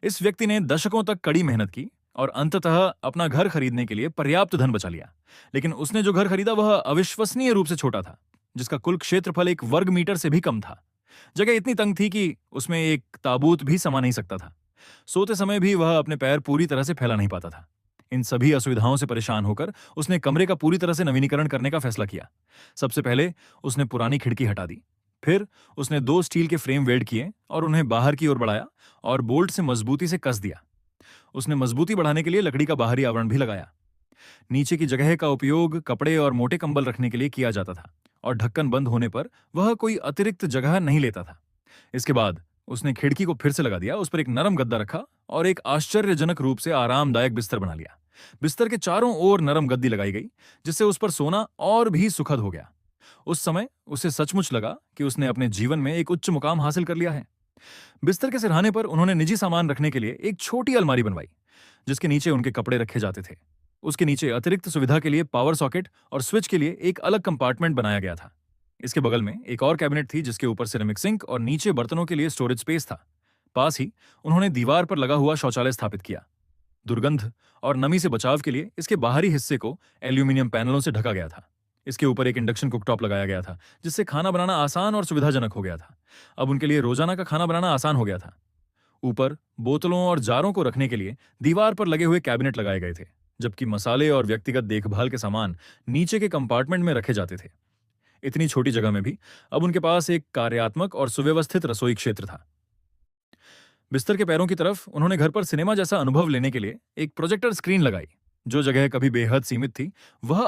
इस व्यक्ति ने दशकों तक कड़ी मेहनत की और अंततः अपना घर खरीदने के लिए पर्याप्त धन बचा लिया। लेकिन उसने जो घर खरीदा वह अविश्वसनीय रूप से छोटा था, जिसका कुल क्षेत्रफल 1 वर्ग मीटर से भी कम था। जगह इतनी तंग थी कि उसमें एक ताबूत भी समा नहीं सकता था। सोते समय भी वह अपने पैर पूरी तरह से फैला नहीं पाता था। इन सभी असुविधाओं से परेशान होकर उसने कमरे का पूरी तरह से नवीनीकरण करने का फैसला किया। सबसे पहले उसने पुरानी खिड़की हटा दी। फिर उसने 2 स्टील के फ्रेम वेल्ड किए और उन्हें बाहर की ओर बढ़ाया और बोल्ट से मजबूती से कस दिया। उसने मजबूती बढ़ाने के लिए लकड़ी का बाहरी आवरण भी लगाया। नीचे की जगह का उपयोग कपड़े और मोटे कंबल रखने के लिए किया जाता था और ढक्कन बंद होने पर वह कोई अतिरिक्त जगह नहीं लेता था। इसके बाद उसने खिड़की को फिर से लगा दिया, उस पर एक नरम गद्दा रखा और एक आश्चर्यजनक रूप से आरामदायक बिस्तर बना लिया। बिस्तर के चारों ओर नरम गद्दी लगाई गई, जिससे उस पर सोना और भी सुखद हो गया। उस समय उसे सचमुच लगा कि उसने अपने जीवन में एक उच्च मुकाम हासिल कर लिया है। बिस्तर के सिरहाने पर उन्होंने निजी सामान रखने के लिए एक छोटी अलमारी बनवाई, जिसके नीचे उनके कपड़े रखे जाते थे। उसके नीचे अतिरिक्त सुविधा के लिए पावर सॉकेट और स्विच के लिए एक अलग कंपार्टमेंट बनाया गया था। इसके बगल में एक और कैबिनेट थी, जिसके ऊपर सिरेमिक सिंक और नीचे बर्तनों के लिए स्टोरेज स्पेस था। पास ही उन्होंने दीवार पर लगा हुआ शौचालय स्थापित किया। दुर्गंध और नमी से बचाव के लिए इसके बाहरी हिस्से को एल्यूमिनियम पैनलों से ढका गया था। इसके ऊपर एक इंडक्शन कुकटॉप लगाया गया था, जिससे खाना बनाना आसान और सुविधाजनक हो गया था। अब उनके लिए रोजाना का खाना बनाना आसान हो गया था। ऊपर बोतलों और जारों को रखने के लिए दीवार पर लगे हुए कैबिनेट लगाए गए थे, जबकि मसाले और व्यक्तिगत देखभाल के सामान नीचे के कंपार्टमेंट में रखे जाते थे। इतनी छोटी जगह में भी अब उनके पास एक कार्यात्मक और सुव्यवस्थित रसोई क्षेत्र था। बिस्तर के पैरों की तरफ उन्होंने घर पर सिनेमा जैसा अनुभव लेने के लिए एक प्रोजेक्टर स्क्रीन लगाई। जो जगह कभी बेहद सीमित थी, वह